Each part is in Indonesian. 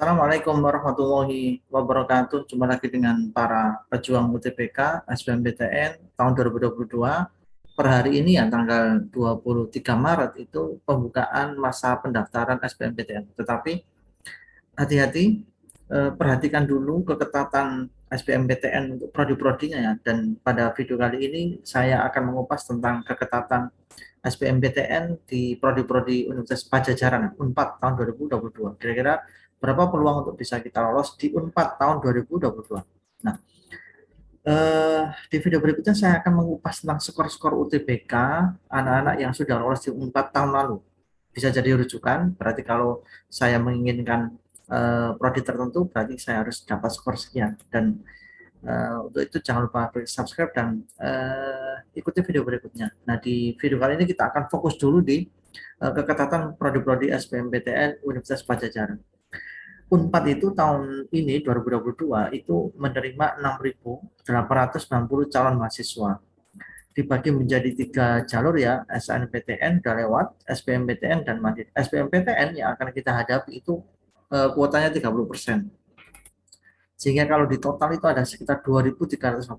Assalamualaikum warahmatullahi wabarakatuh. Jumpa lagi dengan para pejuang UTBK SBMPTN tahun 2022. Per hari ini ya tanggal 23 Maret itu pembukaan masa pendaftaran SBMPTN. Tetapi hati-hati, perhatikan dulu keketatan SBMPTN untuk prodi-prodinya ya. Dan pada video kali ini saya akan mengupas tentang keketatan SBMPTN di prodi-prodi Universitas Padjadjaran Unpad tahun 2022. Kira-kira berapa peluang untuk bisa kita lolos di Unpad tahun 2022. Nah, di video berikutnya saya akan mengupas tentang skor-skor UTBK anak-anak yang sudah lolos di Unpad tahun lalu. Bisa jadi rujukan, berarti kalau saya menginginkan prodi tertentu, berarti saya harus dapat skor sekian. Dan untuk itu jangan lupa klik subscribe dan ikuti video berikutnya. Nah, di video kali ini kita akan fokus dulu di keketatan prodi-prodi SBMPTN Universitas Padjadjaran. Unpad itu tahun ini 2022 itu menerima 6.890 calon mahasiswa. Dibagi menjadi 3 jalur ya, SNMPTN udah lewat, SBMPTN dan Mandiri. SBMPTN yang akan kita hadapi itu kuotanya 30%. Sehingga kalau di total itu ada sekitar 2.382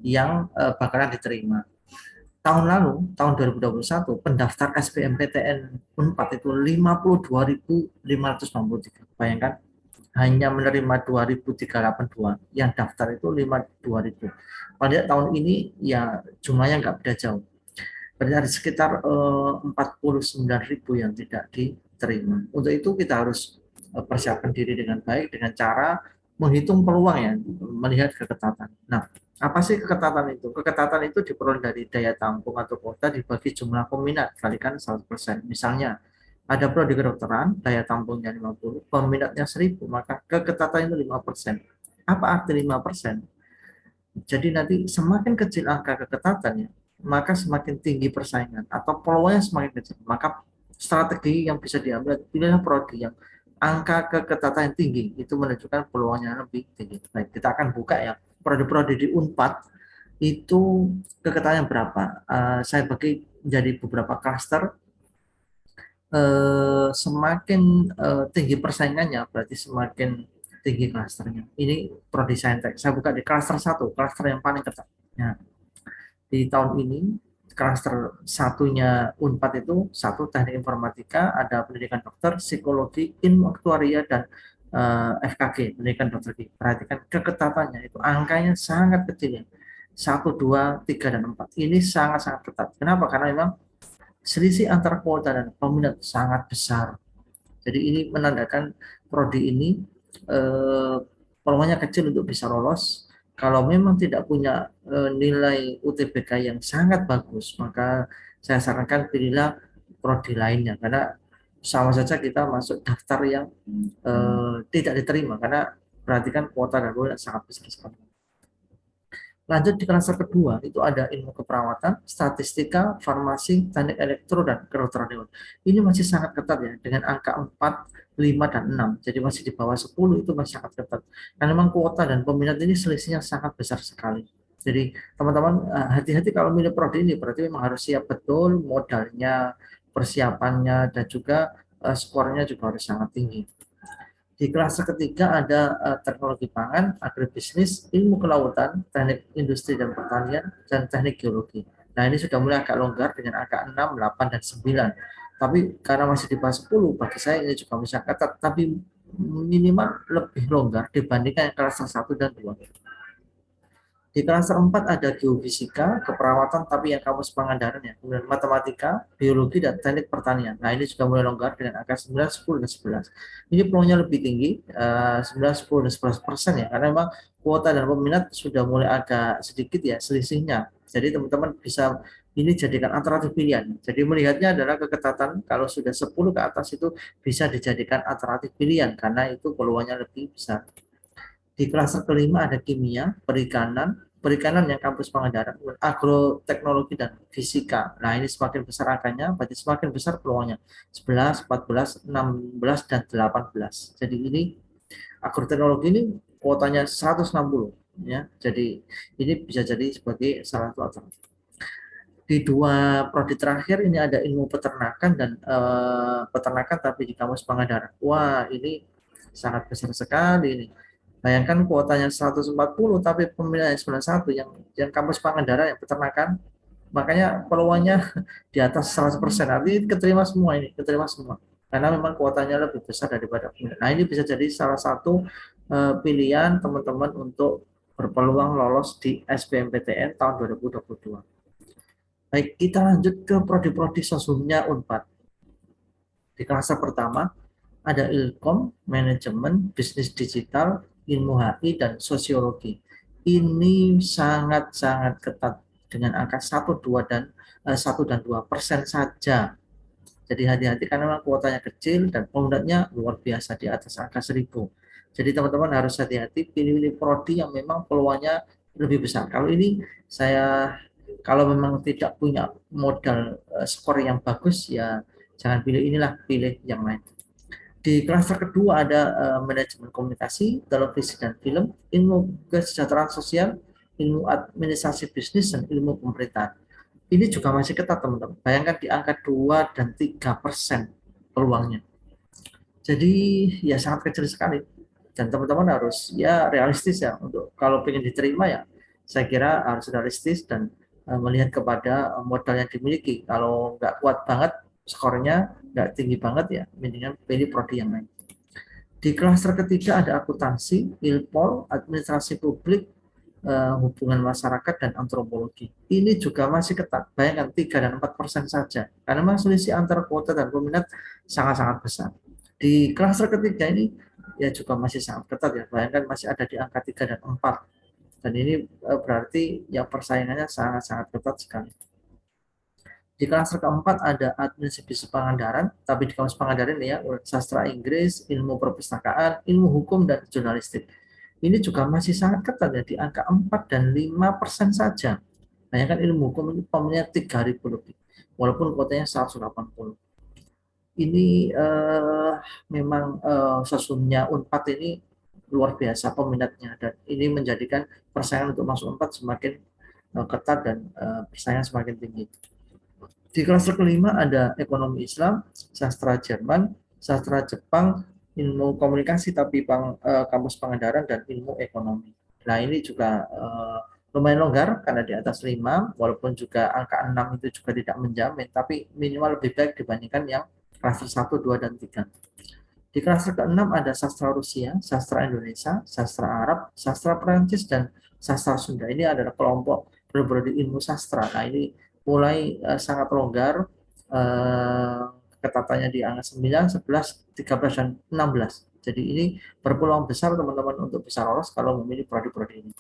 yang bakalan diterima. Tahun lalu, tahun 2021, pendaftar SBMPTN Unpad itu 52.563. Bayangkan, hanya menerima 2.382, yang daftar itu 52.000. Pada tahun ini ya jumlahnya nggak beda jauh. Berarti ada sekitar 49.000 yang tidak diterima. Untuk itu kita harus persiapkan diri dengan baik dengan cara menghitung peluang ya, melihat keketatan. Nah, apa sih keketatan itu? Keketatan itu diperoleh dari daya tampung atau kuota dibagi jumlah peminat kalikan 100%. Misalnya ada prodi kedokteran, daya tampungnya 50, peminatnya 1000, maka keketatan itu 5%. Apa arti 5%? Jadi nanti semakin kecil angka keketatannya, maka semakin tinggi persaingan atau peluangnya semakin kecil. Maka strategi yang bisa diambil pilihlah prodi yang angka keketatan yang tinggi, itu menunjukkan peluangnya lebih tinggi. Baik, kita akan buka ya prodi-prodi di Unpad itu keketatannya berapa. Saya bagi menjadi beberapa klaster. Semakin tinggi persaingannya berarti semakin tinggi klasternya. Ini prodi saintek. Saya buka di klaster 1, klaster yang paling ketat. Nah, di tahun ini klaster satunya Unpad itu satu teknik informatika, ada pendidikan dokter, psikologi, ilmu aktuaria dan FKG, pendidikan dokter. Perhatikan keketatannya itu angkanya sangat kecil ya. 1, 2, 3 dan 4. Ini sangat-sangat ketat. Kenapa? Karena memang selisih antara kuota dan peminat sangat besar. Jadi ini menandakan prodi ini eh, peluangnya kecil untuk bisa lolos. Kalau memang tidak punya nilai UTBK yang sangat bagus, maka saya sarankan pilihlah prodi lainnya karena sama saja kita masuk daftar yang tidak diterima karena perhatikan kuota dan peminat sangat besar sekali. Lanjut di klaster kedua, itu ada ilmu keperawatan, statistika, farmasi, teknik elektro, dan kedokteran. Ini masih sangat ketat ya, dengan angka 4, 5, dan 6. Jadi masih di bawah 10 itu masih sangat ketat. Karena memang kuota dan peminat ini selisihnya sangat besar sekali. Jadi teman-teman hati-hati kalau milih prodi ini, berarti memang harus siap betul modalnya, persiapannya, dan juga skornya juga harus sangat tinggi. Di kelas ketiga ada teknologi pangan, agribisnis, ilmu kelautan, teknik industri dan pertanian, dan teknik geologi. Nah, ini sudah mulai agak longgar dengan angka 6, 8, dan 9. Tapi karena masih di bawah 10, bagi saya ini juga bisa ketat, tapi minimal lebih longgar dibandingkan kelas 1 dan 2. Di kelas 4 ada geofisika, keperawatan tapi yang kampus Pangandaran ya, kemudian matematika, biologi dan teknik pertanian. Nah, ini juga mulai longgar dengan angka 9, 10 dan 11. Ini peluangnya lebih tinggi, 9, 10 dan 11% ya, karena memang kuota dan peminat sudah mulai agak sedikit ya selisihnya. Jadi teman-teman bisa ini jadikan alternatif pilihan. Jadi melihatnya adalah keketatan kalau sudah 10 ke atas itu bisa dijadikan alternatif pilihan karena itu peluangnya lebih besar. Di kelas kelima ada kimia, perikanan yang kampus Pangandaran, agroteknologi dan fisika. Nah, ini semakin besar angkanya, berarti semakin besar peluangnya. 11, 14, 16, dan 18. Jadi ini agroteknologi ini kuotanya 160 ya. Jadi ini bisa jadi sebagai salah satu alternatif. Di dua prodi terakhir ini ada ilmu peternakan dan peternakan tapi di kampus Pangandaran. Wah, ini sangat besar sekali ini. Bayangkan kuotanya 140 tapi pemilihan 91 yang kampus Pangandaran yang peternakan, makanya peluangnya di atas 100%. Nanti keterima semua ini, keterima semua. Karena memang kuotanya lebih besar daripada peminat. Nah, ini bisa jadi salah satu pilihan teman-teman untuk berpeluang lolos di SBMPTN tahun 2022. Baik, kita lanjut ke prodi-prodi sosumnya Unpad. Di kelas pertama ada Ilkom, Manajemen, Bisnis Digital, Ilmu HI, dan Sosiologi. Ini sangat-sangat ketat dengan angka 1, 2, dan 1 dan 2% saja. Jadi hati-hati karena memang kuotanya kecil dan peminatnya luar biasa di atas angka 1000. Jadi teman-teman harus hati-hati pilih-pilih prodi yang memang peluangnya lebih besar. Kalau ini saya kalau memang tidak punya modal skor yang bagus ya jangan pilih inilah, pilih yang lain. Di klaster kedua ada manajemen komunikasi, televisi dan film, ilmu kesejahteraan sosial, ilmu administrasi bisnis, dan ilmu pemerintahan. Ini juga masih ketat teman-teman. Bayangkan di angka 2 dan 3% peluangnya. Jadi ya sangat kecil sekali. Dan teman-teman harus ya realistis ya untuk kalau ingin diterima ya saya kira harus realistis dan melihat kepada modal yang dimiliki. Kalau nggak kuat banget skornya, nggak tinggi banget ya mendingan pilih prodi yang lain. Di klaster ketiga ada akuntansi, ilpol, administrasi publik, hubungan masyarakat, dan antropologi. Ini juga masih ketat, bayangkan 3 dan 4% saja, karena memang selisih antara kuota dan peminat sangat-sangat besar. Di klaster ketiga ini ya juga masih sangat ketat ya, bayangkan masih ada di angka 3 dan 4, dan ini berarti ya persaingannya sangat-sangat ketat sekali. Di klaster keempat ada administrasi Pangandaran, tapi di kampus Pangandaran ya, sastra Inggris, ilmu perpustakaan, ilmu hukum, dan jurnalistik. Ini juga masih sangat ketat ya, di angka 4 dan 5% saja. Bayangkan ilmu hukum ini peminatnya 3.000 lebih, walaupun kuotanya 180. Ini memang sesungguhnya Unpad ini luar biasa peminatnya, dan ini menjadikan persaingan untuk masuk Unpad semakin ketat dan persaingan semakin tinggi. Di kelas kelima ada ekonomi Islam, sastra Jerman, sastra Jepang, ilmu komunikasi tapi kampus Pangandaran, dan ilmu ekonomi. Nah ini juga lumayan longgar karena di atas 5, walaupun juga angka 6 itu juga tidak menjamin, tapi minimal lebih baik dibandingkan yang kelas 1, 2, dan 3. Di kelas ke-6 ada sastra Rusia, sastra Indonesia, sastra Arab, sastra Perancis, dan sastra Sunda. Ini adalah kelompok prodi ilmu sastra. Nah ini mulai sangat longgar, ketatannya di angka 9, 11, 13, dan 16. Jadi ini berpeluang besar teman-teman untuk bisa lolos kalau memilih prodi-prodi ini.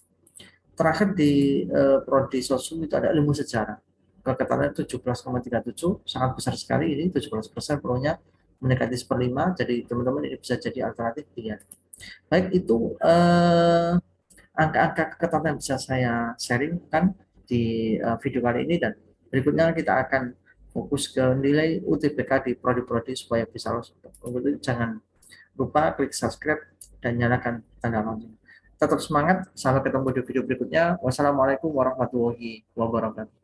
Terakhir di prodi sosum itu ada ilmu sejarah. Keketatannya 17,37, sangat besar sekali ini, 17% peluangnya mendekati 1/5, jadi teman-teman ini bisa jadi alternatif pilihan. Baik, itu angka-angka keketatan yang bisa saya sharingkan di video kali ini, dan berikutnya kita akan fokus ke nilai UTBK di prodi-prodi supaya bisa lolos. Untuk itu jangan lupa klik subscribe dan nyalakan tanda lonceng. Tetap semangat, sampai ketemu di video berikutnya. Wassalamualaikum warahmatullahi wabarakatuh.